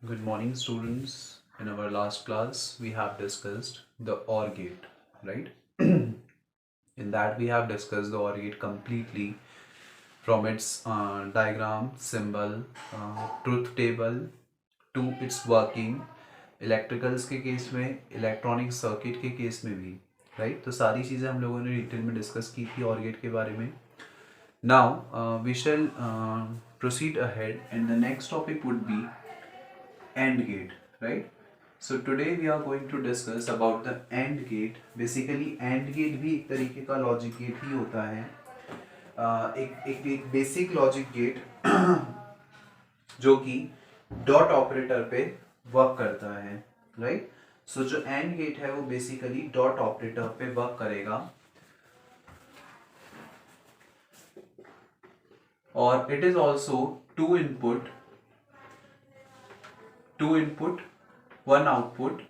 Good morning, students. In our last class, we have discussed the OR gate, right? In that, we have discussed the OR gate completely from its diagram, symbol, truth table to its working, electricals के case में, electronic circuit के case में भी, right? तो सारी चीज़ें हम लोगों ने डिटेल में डिस्कस की थी OR गेट के बारे में. Now, we shall proceed ahead, and the next topic would be AND gate, right? So today we are going to discuss about the AND gate. Basically AND gate भी एक तरीके का logic gate ही होता है. एक बेसिक लॉजिक गेट जो कि dot operator पे वर्क करता है, राइट? सो जो AND गेट है वो बेसिकली डॉट ऑपरेटर पे वर्क करेगा और it is also two input one output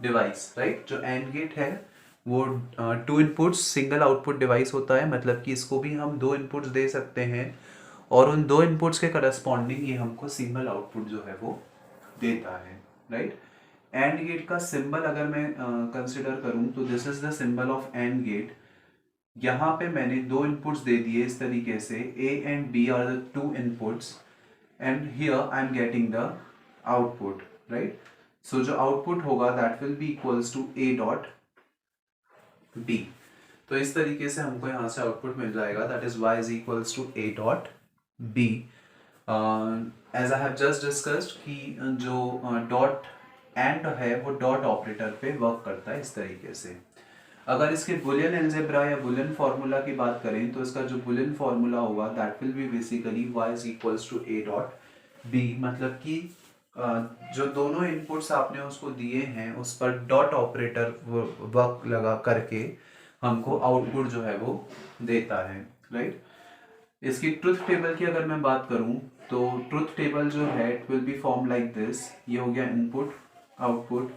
device, right? जो एंड गेट है वो two inputs single output device होता है. मतलब कि इसको भी हम दो इनपुट्स दे सकते हैं और उन दो इनपुट्स के करस्पॉन्डिंग ये हमको सिंगल आउटपुट जो है वो देता है, राइट? एंड गेट का सिंबल अगर मैं कंसिडर करूं तो this is the symbol of and gate. यहाँ पे मैंने दो इनपुट्स दे दिए इस तरीके से, A and B are the two inputs and here I am getting the output, right? So जो आउटपुट होगा that will be equals to A dot B. तो इस तरीके से हमको यहाँ से आउटपुट मिल जाएगा, that is Y is equals to A dot B. As I have just discussed कि जो डॉट एंड है वो डॉट ऑपरेटर पे वर्क करता है इस तरीके से. अगर इसके बुलियन एल्जेब्रा या बुलियन फार्मूला की बात करें तो इसका जो बुलियन फार्मूला होगा that will be basically y is equals to a dot b. मतलब कि जो दोनों इनपुट्स आपने उसको दिए हैं उस पर डॉट ऑपरेटर वर्क लगा करके हमको आउटपुट जो है वो देता है, राइट? इसकी ट्रुथ टेबल की अगर मैं बात करूं तो ट्रुथ टेबल जो है it will be form like this. ये हो गया इनपुट आउटपुट.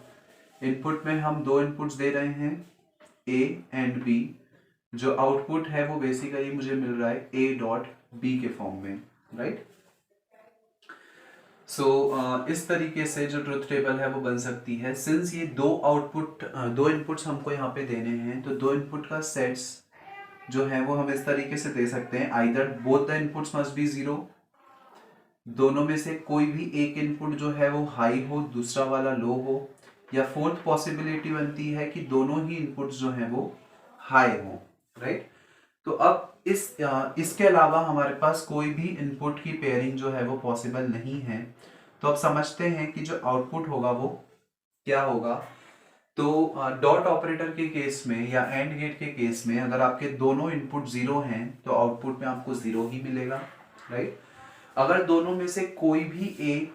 इनपुट में हम दो इनपुट्स दे रहे हैं A एंड B. जो आउटपुट है वो बेसिकली मुझे मिल रहा है A डॉट B के फॉर्म में, राइट? सो इस तरीके से जो ट्रुथ टेबल है वो बन सकती है. सिंस ये दो इनपुट्स हमको यहाँ पे देने हैं तो दो इनपुट का सेट्स जो है वो हम इस तरीके से दे सकते हैं. Either both the inputs must be zero, दोनों में से कोई भी एक इनपुट जो है वो हाई हो दूसरा वाला लो हो, या फोर्थ पॉसिबिलिटी बनती है कि दोनों ही इनपुट्स जो हैं वो हाई हो, राइट? तो अब इसके अलावा हमारे पास कोई भी इनपुट की पेयरिंग जो है वो पॉसिबल नहीं है. तो अब समझते हैं कि जो आउटपुट होगा वो क्या होगा. तो डॉट ऑपरेटर के केस में या एंड गेट के केस में अगर आपके दोनों इनपुट जीरो हैं तो आउटपुट में आपको जीरो ही मिलेगा, राइट? अगर दोनों में से कोई भी एक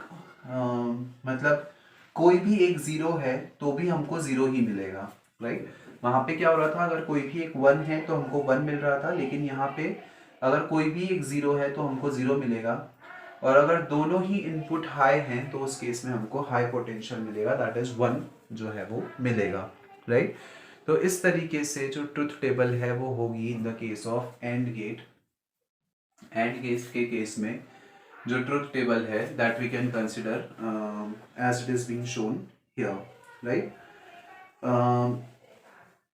मतलब कोई भी एक जीरो है तो भी हमको जीरो ही मिलेगा, राइट? वहां पे क्या हो रहा था, अगर कोई भी एक वन है तो हमको वन मिल रहा था, लेकिन यहाँ पे अगर कोई भी एक जीरो है तो हमको जीरो मिलेगा. और अगर दोनों ही इनपुट हाई हैं तो उस केस में हमको हाई पोटेंशियल मिलेगा, दैट इज वन जो है वो मिलेगा, राइट? तो इस तरीके से जो ट्रुथ टेबल है वो होगी in the case of and gate. And gate के केस में जो ट्रुथ टेबल है that we can consider as it is being shown here, right?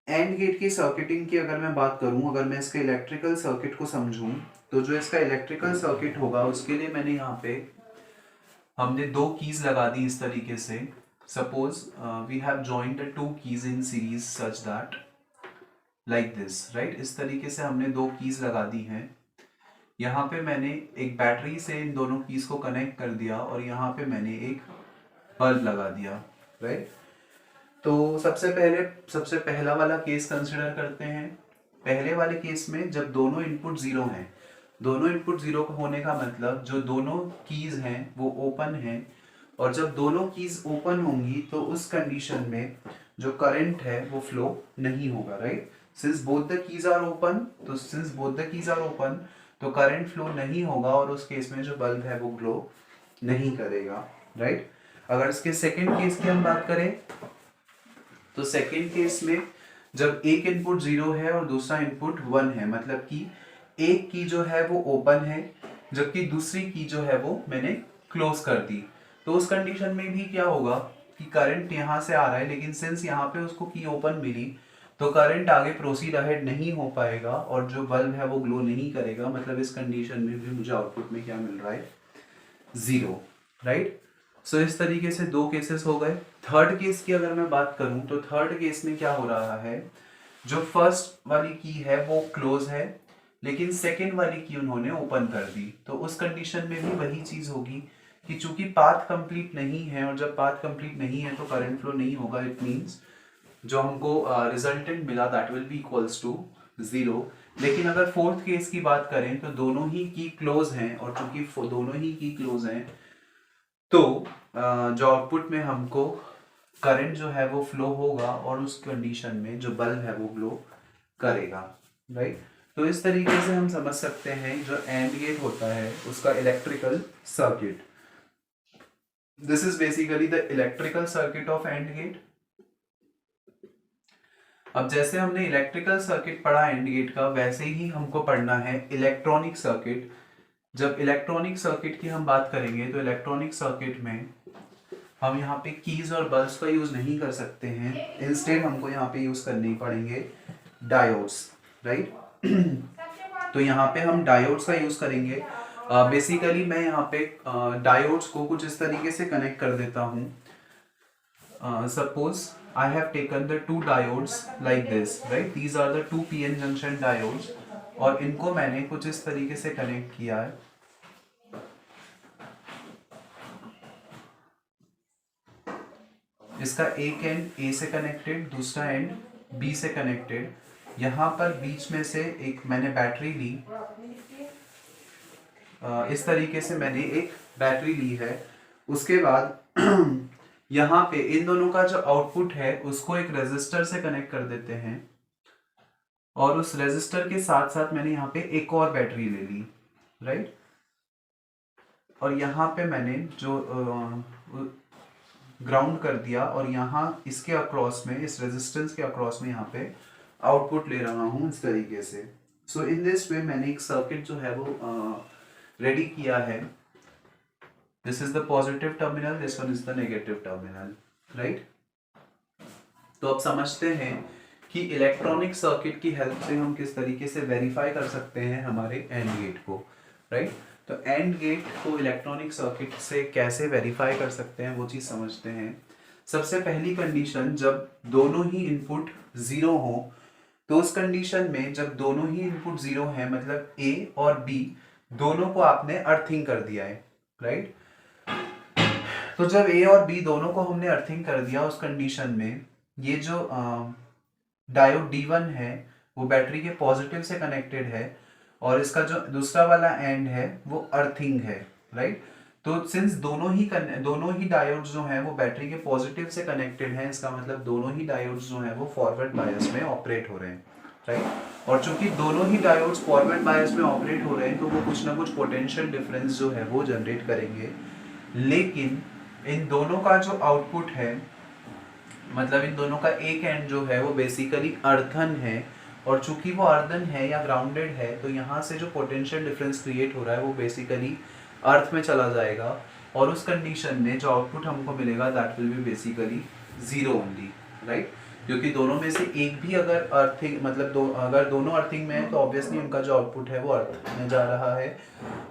And gate की सर्किटिंग की अगर मैं बात करूं, अगर मैं इसके इलेक्ट्रिकल सर्किट को समझूं तो जो इसका इलेक्ट्रिकल सर्किट होगा उसके लिए मैंने यहाँ पे हमने दो कीज लगा दी इस तरीके से. Suppose we have joined the two keys in series such that like this, right? इस तरीके से हमने दो कीज लगा दी हैं. यहाँ पे मैंने एक बैटरी से इन दोनों कीज को कनेक्ट कर दिया और यहाँ पे मैंने एक बल्ब लगा दिया, राइट? तो सबसे पहला वाला केस कंसिडर करते हैं. पहले वाले केस में जब दोनों इनपुट जीरो हैं, दोनों इनपुट जीरो होने का मतलब जो दोनों कीज हैं वो ओपन हैं, और जब दोनों कीज ओपन होंगी तो उस कंडीशन में जो करंट है वो फ्लो नहीं होगा, right? Since both the keys are open तो करंट फ्लो नहीं होगा और उस केस में जो बल्ब है वो ग्लो नहीं करेगा, राइट? अगर इसके सेकंड केस की हम बात करें तो सेकंड केस में जब एक इनपुट जीरो है और दूसरा इनपुट वन है, मतलब कि एक की जो है वो ओपन है जबकि दूसरी की जो है वो मैंने क्लोज कर दी. तो उस कंडीशन में भी क्या होगा कि करंट यहाँ से आ रहा है, लेकिन सिंस यहाँ पे उसको की ओपन मिली तो करंट आगे प्रोसीड अहेड नहीं हो पाएगा और जो बल्ब है वो ग्लो नहीं करेगा। मतलब इस कंडीशन में भी मुझे आउटपुट में क्या मिल रहा है, जीरो, राइट। सो इस तरीके से दो केसेस हो गए। थर्ड केस की अगर मैं बात करूं तो थर्ड केस में क्या हो रहा है, जो फर्स्ट वाली की है वो क्लोज है, लेकिन सेकेंड वाली की उन्होंने ओपन कर दी। तो उस कंडीशन में भी वही चीज होगी कि चूंकि पाथ कंप्लीट नहीं है, और जब पाथ कंप्लीट नहीं है तो करंट फ्लो नहीं होगा। इट मींस जो हमको रिजल्टेंट मिला that will be equals to zero. लेकिन अगर फोर्थ केस की बात करें तो दोनों ही की क्लोज हैं, और चूंकि दोनों ही की क्लोज हैं तो जो आउटपुट में हमको करंट जो है वो फ्लो होगा और उस कंडीशन में जो बल्ब है वो ग्लो करेगा, राइट। तो इस तरीके से हम समझ सकते हैं जो एंड गेट होता है उसका electrical circuit. This is basically the electrical circuit of and gate. अब जैसे हमने इलेक्ट्रिकल सर्किट पढ़ा एंड गेट का, वैसे ही हमको पढ़ना है इलेक्ट्रॉनिक सर्किट। जब इलेक्ट्रॉनिक सर्किट की हम बात करेंगे तो इलेक्ट्रॉनिक सर्किट में हम यहाँ पे कीज और बल्ब्स का यूज नहीं कर सकते हैं, इंस्टेड हमको यहाँ पे यूज करने पड़ेंगे डायोड्स, राइट। तो यहाँ पे हम डायोड्स का यूज करेंगे। बेसिकली मैं यहाँ पे डायोड्स को कुछ इस तरीके से कनेक्ट कर देता हूँ। suppose I have taken the two diodes like this, right? These are the two PN junction diodes और इनको मैंने कुछ इस तरीके से कनेक्ट किया है। इसका एक एंड A से कनेक्टेड, दूसरा एंड B से कनेक्टेड। यहाँ पर बीच में से एक मैंने बैटरी ली, इस तरीके से मैंने एक बैटरी ली है। उसके बाद यहाँ पे इन दोनों का जो आउटपुट है उसको एक रेजिस्टर से कनेक्ट कर देते हैं, और उस रेजिस्टर के साथ साथ मैंने यहाँ पे एक और बैटरी ले ली, राइट। और यहाँ पे मैंने जो ग्राउंड कर दिया, और यहाँ इसके अक्रॉस में, इस रेजिस्टेंस के अक्रॉस में यहाँ पे आउटपुट ले रहा हूँ इस तरीके से। सो इन दिस वे मैंने एक सर्किट जो है वो रेडी किया है। This is the positive terminal, this one is the negative terminal, right. तो अब समझते हैं कि इलेक्ट्रॉनिक सर्किट की हेल्प से हम किस तरीके से वेरीफाई कर सकते हैं हमारे एंड गेट को, राइट। तो एंड गेट को इलेक्ट्रॉनिक सर्किट से कैसे वेरीफाई कर सकते हैं वो चीज समझते हैं। सबसे पहली कंडीशन, जब दोनों ही इनपुट जीरो हो, तो उस कंडीशन में जब दोनों ही इनपुट जीरो है मतलब A और B दोनों को आपने अर्थिंग कर दिया है, राइट। तो जब A और B दोनों को हमने अर्थिंग कर दिया, उस कंडीशन में ये जो डायोड D1 है वो बैटरी के पॉजिटिव से कनेक्टेड है, और इसका जो दूसरा वाला एंड है वो अर्थिंग है, राइट। तो सिंस दोनों ही डायोड्स जो हैं वो बैटरी के पॉजिटिव से कनेक्टेड हैं, इसका मतलब दोनों ही डायोड्स जो हैं वो फॉरवर्ड बायस में ऑपरेट हो रहे हैं, राइट। और चूंकि दोनों ही डायोड्स फॉरवर्ड बायस में ऑपरेट हो रहे हैं तो वो कुछ ना कुछ पोटेंशियल डिफरेंस जो है वो जनरेट करेंगे। लेकिन इन दोनों का जो आउटपुट है, मतलब इन दोनों का एक एंड जो है वो बेसिकली अर्थन है, और चूंकि वो अर्दन है या ग्राउंडेड है तो यहाँ से जो पोटेंशियल डिफरेंस क्रिएट हो रहा है वो बेसिकली अर्थ में चला जाएगा, और उस कंडीशन में जो आउटपुट हमको मिलेगा that will be basically zero only, right. क्योंकि दोनों में से एक भी अगर अर्थिंग मतलब अगर दोनों अर्थिंग में है तो ऑब्वियसली उनका जो आउटपुट है वो अर्थ में जा रहा है,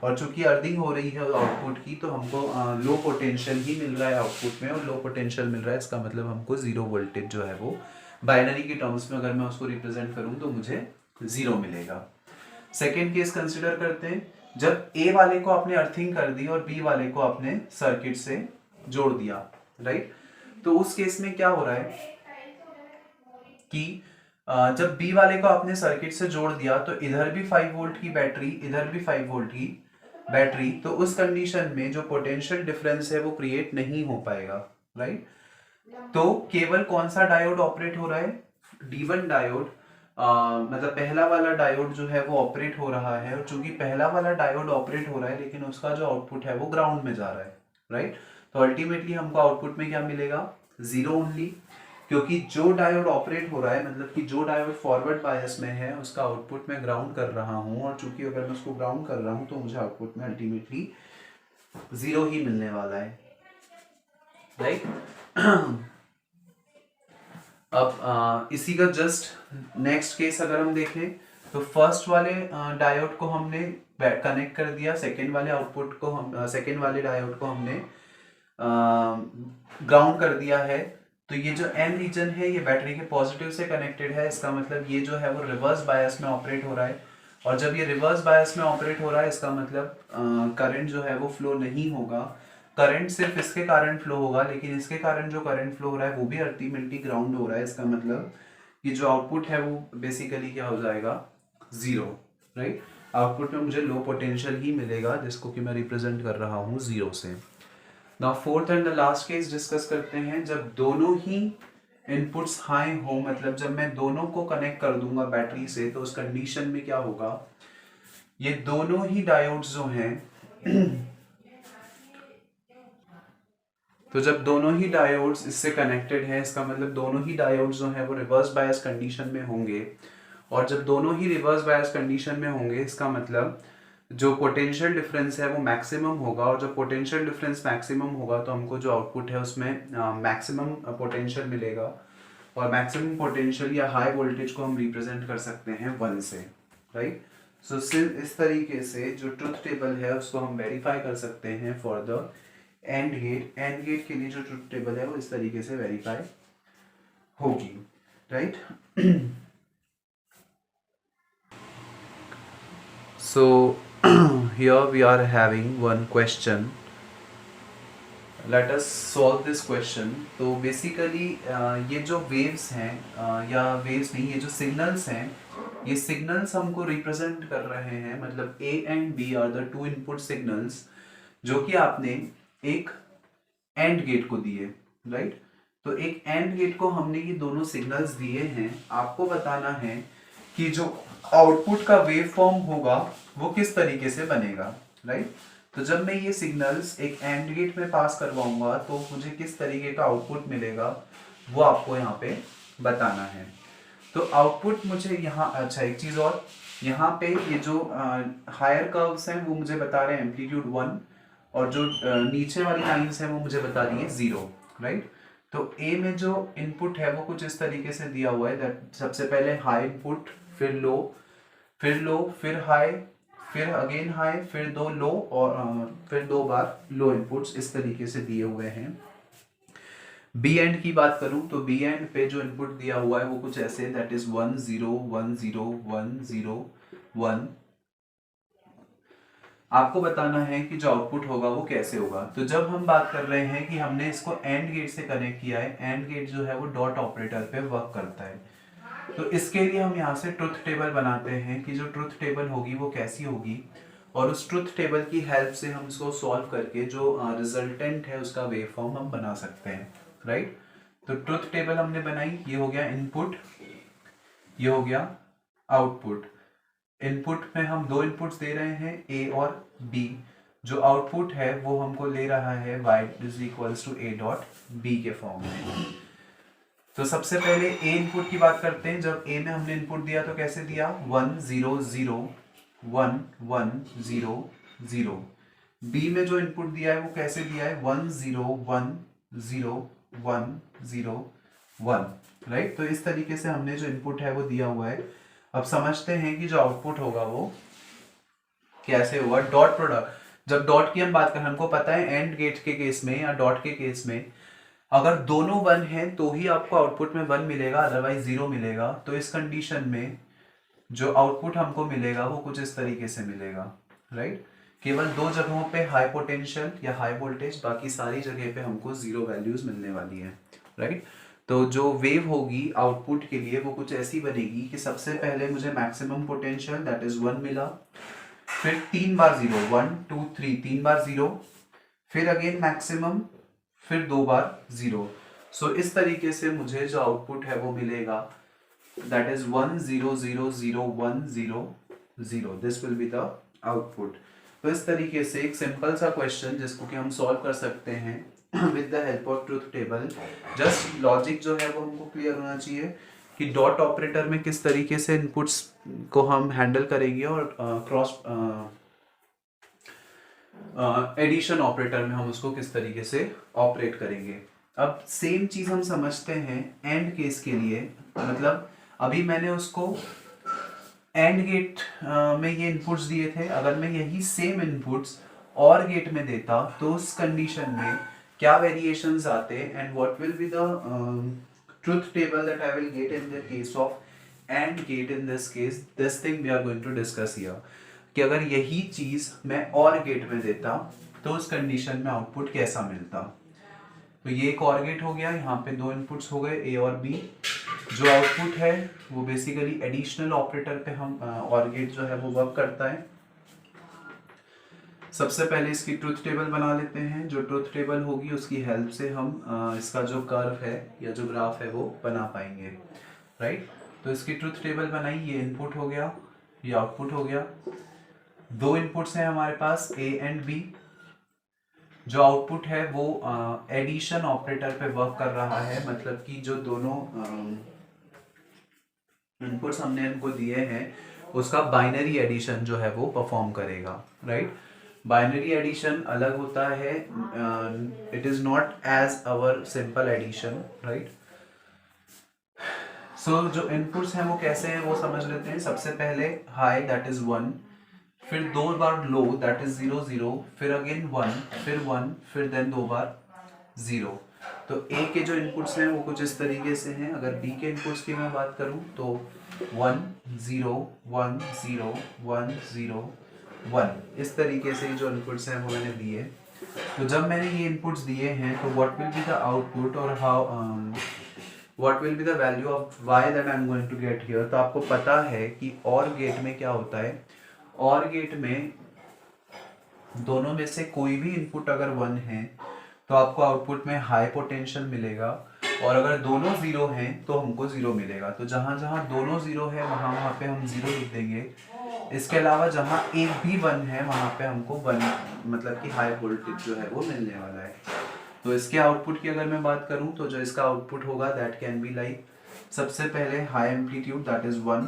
और चूंकि अर्थिंग हो रही है आउटपुट की तो हमको लो पोटेंशियल ही मिल रहा है आउटपुट में, और लो पोटेंशियल मिल रहा है इसका मतलब हमको जीरो वोल्टेज जो है वो बाइनरी के टर्म्स में अगर मैं उसको रिप्रेजेंट करूं तो मुझे जीरो मिलेगा। सेकेंड केस कंसिडर करते हैं, जब ए वाले को आपने अर्थिंग कर दी और बी वाले को आपने सर्किट से जोड़ दिया, राइट। तो उस केस में क्या हो रहा है कि जब बी वाले को आपने सर्किट से जोड़ दिया तो इधर भी 5 वोल्ट की बैटरी, इधर भी 5 वोल्ट की बैटरी, तो उस कंडीशन में जो पोटेंशियल डिफरेंस है वो क्रिएट नहीं हो पाएगा, राइट। तो केवल कौन सा डायोड ऑपरेट हो रहा है, D1 डायोड, मतलब पहला वाला डायोड जो है वो ऑपरेट हो रहा है, और चूंकि पहला वाला डायोड ऑपरेट हो रहा है लेकिन उसका जो आउटपुट है वो ग्राउंड में जा रहा है, राइट। तो अल्टीमेटली हमको आउटपुट में क्या मिलेगा, जीरो ओनली, क्योंकि जो डायोड ऑपरेट हो रहा है मतलब कि जो डायोड फॉरवर्ड बायस में है उसका आउटपुट मैं ग्राउंड कर रहा हूँ, और चूंकि अगर मैं उसको ग्राउंड कर रहा हूँ तो मुझे आउटपुट में अल्टीमेटली जीरो ही मिलने वाला है, राइट। अब इसी का जस्ट नेक्स्ट केस अगर हम देखें तो फर्स्ट वाले डायोड को हमने कनेक्ट कर दिया, सेकेंड वाले आउटपुट को हम सेकेंड वाले डायोड को हमने ग्राउंड कर दिया है। तो ये जो एन रीजन है ये बैटरी के पॉजिटिव से कनेक्टेड है, इसका मतलब ये जो है वो रिवर्स बायस में ऑपरेट हो रहा है। और जब ये रिवर्स बायस में ऑपरेट हो रहा है इसका मतलब करंट जो है वो फ्लो नहीं होगा। करंट सिर्फ इसके कारण फ्लो होगा, लेकिन इसके कारण जो करंट फ्लो हो रहा है वो भी अल्टीमेटली ग्राउंड हो रहा है। इसका मतलब कि जो आउटपुट है वो बेसिकली क्या हो जाएगा, जीरो, राइट। आउटपुट में मुझे लो पोटेंशियल ही मिलेगा जिसको कि मैं रिप्रेजेंट कर रहा हूँ जीरो से। Now fourth and the last case discuss करते हैं। जब दोनों ही इनपुट्स हाई हो, मतलब जब मैं दोनों को कनेक्ट कर दूंगा बैटरी से, तो उस कंडीशन में क्या होगा, ये दोनों ही डायोड्स जो हैं तो जब दोनों ही डायोड्स इससे कनेक्टेड हैं इसका मतलब दोनों ही डायोड्स जो हैं वो रिवर्स बायस कंडीशन में होंगे। और जब दोनों ही रिवर्स बायस कंडीशन में होंगे इसका मतलब जो पोटेंशियल डिफरेंस है वो मैक्सिमम होगा। और जब पोटेंशियल डिफरेंस मैक्सिमम होगा तो हमको जो आउटपुट है उसमें मैक्सिमम पोटेंशियल मिलेगा। और मैक्सिमम पोटेंशियल या हाई वोल्टेज को हम रिप्रेजेंट कर सकते हैं 1 से, राइट। सो सिर्फ इस तरीके से जो ट्रुथ टेबल है उसको हम वेरीफाई कर सकते हैं for the and gate. And gate के लिए जो ट्रुथ टेबल है वो इस तरीके से वेरीफाई होगी, right. So here we are having one question. Let us solve this question. तो बेसिकली ये जो वेव्स हैं या वेव्स नहीं, ये जो सिग्नल्स हैं, ये सिग्नल्स हमको रिप्रेजेंट कर रहे हैं, मतलब A and B are the two input signals जो कि आपने एक एंड गेट को दिए, राइट। तो एक एंड गेट को हमने ये दोनों सिग्नल्स दिए हैं। आपको बताना है कि जो आउटपुट का वेव फॉर्म होगा वो किस तरीके से बनेगा, राइट। तो जब मैं ये सिग्नल्स एक एंड गेट में पास करवाऊंगा तो मुझे किस तरीके का आउटपुट मिलेगा वो आपको यहाँ पे बताना है। तो आउटपुट मुझे यहाँ, अच्छा एक चीज और, यहाँ पे ये जो हायर कर्व्स हैं वो मुझे बता रहे हैं एम्पलीट्यूड 1, और जो नीचे वाली लाइंस हैं वो मुझे बता रही है 0, राइट। तो ए में जो इनपुट है वो कुछ इस तरीके से दिया हुआ है दैट सबसे पहले हाई इनपुट, फिर लो, फिर हाई, फिर अगेन हाई, फिर दो लो, और फिर दो बार लो इनपुट्स इस तरीके से दिए हुए हैं। बी एंड की बात करूं तो बी एंड पे जो इनपुट दिया हुआ है वो कुछ ऐसे दैट इज 1 0 1 0 1 0 1। आपको बताना है कि जो आउटपुट होगा वो कैसे होगा। तो जब हम बात कर रहे हैं कि हमने इसको एंड गेट से कनेक्ट किया है, एंड गेट जो है वो डॉट ऑपरेटर पे वर्क करता है। तो इसके लिए हम यहाँ से ट्रुथ टेबल बनाते हैं कि जो ट्रुथ टेबल होगी वो कैसी होगी, और उस ट्रुथ टेबल की हेल्प से हम इसको सॉल्व करके जो रिजल्टेंट है उसका वेव फॉर्म हम बना सकते हैं, राइट। तो ट्रुथ टेबल हमने बनाई, ये हो गया इनपुट, ये हो गया आउटपुट। इनपुट में हम दो इनपुट्स दे रहे हैं ए और बी। जो आउटपुट है वो हमको ले रहा है y is equals to a dot b के फॉर्म में। तो सबसे पहले ए इनपुट की बात करते हैं। जब ए में हमने इनपुट दिया तो कैसे दिया, 1 0 0 1 1 0 0। बी में जो इनपुट दिया है वो कैसे दिया है, 1 0 1 0 1 0 1, राइट। तो इस तरीके से हमने जो इनपुट है वो दिया हुआ है। अब समझते हैं कि जो आउटपुट होगा वो कैसे होगा। डॉट प्रोडक्ट, जब डॉट की हम बात करें, हमको पता है एंड गेट के केस में या डॉट के केस में अगर दोनों 1 हैं तो ही आपको आउटपुट में 1 मिलेगा, अदरवाइज 0 मिलेगा। तो इस कंडीशन में जो आउटपुट हमको मिलेगा वो कुछ इस तरीके से मिलेगा, राइट। केवल दो जगहों पे हाई पोटेंशियल या हाई वोल्टेज, बाकी सारी जगह पे हमको 0 वैल्यूज मिलने वाली है, राइट। तो जो वेव होगी आउटपुट के लिए वो कुछ ऐसी बनेगी कि सबसे पहले मुझे मैक्सिमम पोटेंशियल दैट इज 1 मिला, फिर 3 बार 0, 1 2 3, 3 बार 0, फिर अगेन मैक्सिमम, फिर 2 बार 0। सो इस तरीके से मुझे जो आउटपुट है वो मिलेगा that is 1 0 0 0 1 0 0। This will be the output. तो इस तरीके से एक सिंपल सा क्वेश्चन जिसको कि हम सॉल्व कर सकते हैं with the help of truth table. Just logic जो है वो हमको क्लियर होना चाहिए कि डॉट ऑपरेटर में किस तरीके से इनपुट्स को हम हैंडल करेंगे और एडिशन ऑपरेटर में हम उसको किस तरीके से ऑपरेट करेंगे। अब सेम चीज हम समझते हैं एंड केस के लिए। मतलब अभी मैंने उसको एंड गेट में ये इनपुट्स दिए थे, अगर मैं यही सेम इनपुट्स और गेट में देता तो उस कंडीशन में क्या वेरिएशंस आते and what will be the truth table that I will get in the case of and gate. In this case this thing we are going to discuss here कि अगर यही चीज मैं और गेट में देता तो उस कंडीशन में आउटपुट कैसा मिलता। तो ये एक और गेट हो गया, यहाँ पे दो इनपुट्स हो गए ए और बी। जो आउटपुट है वो बेसिकली एडिशनल ऑपरेटर पे हम और गेट जो है वो वर्क करता है। सबसे पहले इसकी ट्रुथ टेबल बना लेते हैं। जो ट्रुथ टेबल होगी उसकी हेल्प से हम इसका जो कर्व है या जो ग्राफ है वो बना पाएंगे, राइट। तो इसकी ट्रुथ टेबल बनाई, ये इनपुट हो गया, ये आउटपुट हो गया। दो इनपुट्स हैं हमारे पास ए एंड बी। जो आउटपुट है वो एडिशन ऑपरेटर पे वर्क कर रहा है, मतलब कि जो दोनों इनपुट्स हमने इनको दिए हैं उसका बाइनरी एडिशन जो है वो परफॉर्म करेगा, राइट। बाइनरी एडिशन अलग होता है, it is not as our simple addition, right. So जो इनपुट्स हैं वो कैसे हैं वो समझ लेते हैं। सबसे पहले हाई दैट इज 1, फिर दो बार लो दैट इज 0 0, फिर अगेन 1, फिर 1, फिर देन दो बार 0। तो ए के जो इनपुट्स हैं वो कुछ इस तरीके से हैं। अगर बी के इनपुट्स की मैं बात करूं तो 1 0 1 0 1 0 1, इस तरीके से जो इनपुट्स हैं वो मैंने दिए। तो जब मैंने ये इनपुट्स दिए हैं तो what will be the output और how what will be the value of y that I am going to get here. तो आपको पता है कि और गेट में क्या होता है, और गेट में दोनों में से कोई भी इनपुट अगर 1 है तो आपको आउटपुट में हाई पोटेंशियल मिलेगा, और अगर दोनों 0 हैं तो हमको 0 मिलेगा। तो जहां जहां दोनों 0 है वहां वहां पे हम 0 लिख देंगे। इसके अलावा जहां एक भी 1 है वहां पे हमको 1 मतलब कि हाई वोल्टेज जो है वो मिलने वाला है। तो इसके आउटपुट की अगर मैं बात करूं तो जो इसका आउटपुट होगा दैट कैन बी लाइक, सबसे पहले हाई एम्पलीट्यूड दैट इज 1,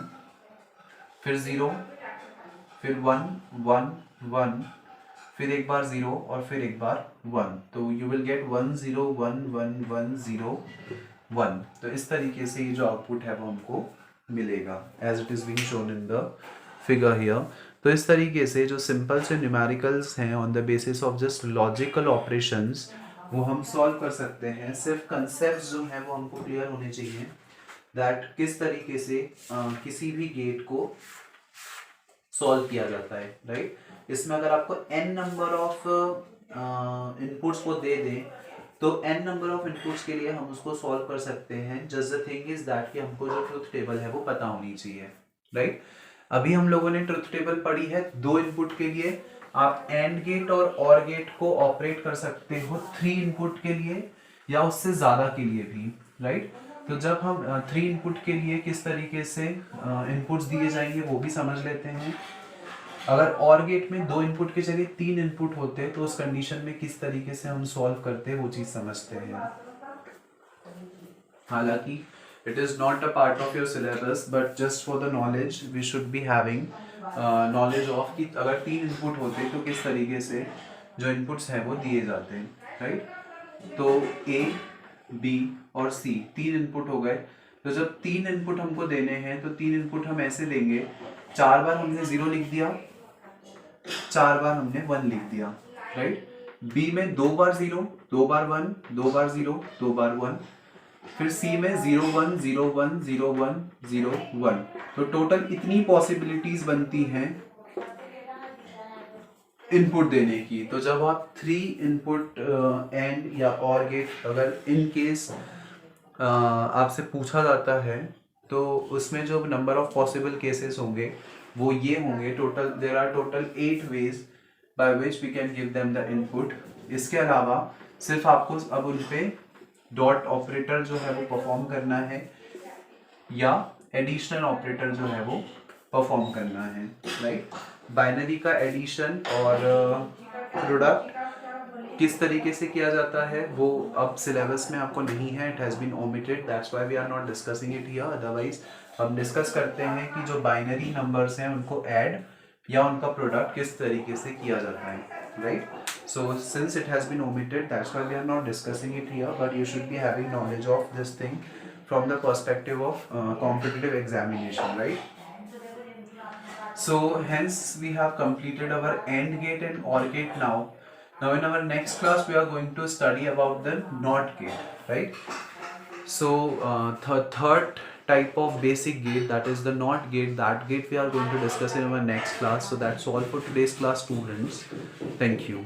फिर 0, फिर 1 1 1, फिर एक बार 0 और फिर एक बार 1। तो यू विल गेट 1 0 1 1 1 0 1। तो इस तरीके से ये जो आउटपुट है वो हमको मिलेगा as it is being shown in the figure here. तो इस तरीके से जो सिंपल से न्यूमेरिकल्स हैं on the basis of just logical operations वो हम सॉल्व कर सकते हैं। सिर्फ कंसेप्ट जो है वो हमको क्लियर होने चाहिए दैट किस तरीके से किसी भी गेट को सॉल्व किया जाता है, राइट। इसमें अगर आपको n नंबर ऑफ इनपुट्स को दे दें तो n नंबर ऑफ इनपुट्स के लिए हम उसको सॉल्व कर सकते हैं। Just the thing is that कि हमको जो ट्रुथ टेबल है वो पता होनी चाहिए, राइट। अभी हम लोगों ने ट्रुथ टेबल पढ़ी है दो इनपुट के लिए। आप एंड गेट और गेट को ऑपरेट कर सकते हो 3 इनपुट के लिए या उससे ज्यादा के लिए भी, राइट। तो जब हम 3 इनपुट के लिए किस तरीके से इनपुट्स दिए जाएंगे वो भी समझ लेते हैं। अगर और गेट में 2 इनपुट के जगह 3 इनपुट होते तो उस कंडीशन में किस तरीके से हम सॉल्व करते वो चीज समझते हैं। हालांकि it is not a part of your syllabus but just for the knowledge we should be having knowledge of कि अगर 3 इनपुट होते तो किस तरीके से जो इनपुट्स हैं वो दिए जाते हैं, राइट। तो A, B और C 3 इनपुट हो गए। तो जब 3 इनपुट हमको देने हैं तो 3 इनपुट हम ऐसे देंगे, 4 बार हमने 0 लिख दिया, 4 बार हमने 1 लिख दिया, राइट। B में 2 बार 0, 2 बार 1, 2 बार 0, 2 बार 1, फिर C में 0 1 0 1 0 1 0 1। तो टोटल इतनी पॉसिबिलिटीज बनती हैं इनपुट देने की। तो जब आप 3 इनपुट एंड या और गेट अगर इन केस आपसे पूछा जाता है तो उसमें जो नंबर ऑफ पॉसिबल केसेस होंगे वो ये होंगे, total there are total 8 ways by which we can give them the input. इसके अलावा सिर्फ आपको अब उन पे डॉट ऑपरेटर जो है वो परफॉर्म करना है या एडिशनल ऑपरेटर जो है वो परफॉर्म करना है, राइट। बाइनरी का एडिशन और प्रोडक्ट किस तरीके से किया जाता है वो अब सिलेबस में आपको नहीं है, it has been omitted, that's why we are not discussing it here. Otherwise हम डिस्कस करते हैं कि जो बाइनरी नंबर्स हैं उनको ऐड या उनका प्रोडक्ट किस तरीके से किया जाता है, right? So since it has been omitted, that's why we are not discussing it here, but you should be having knowledge of this thing from the perspective of competitive examination, right? So hence we have completed our AND gate and OR gate now. Now in our next class we are going to study about the NOT gate, right? So the third type of basic gate, that is the NOT gate, that gate we are going to discuss in our next class. So that's all for today's class, students. Thank you.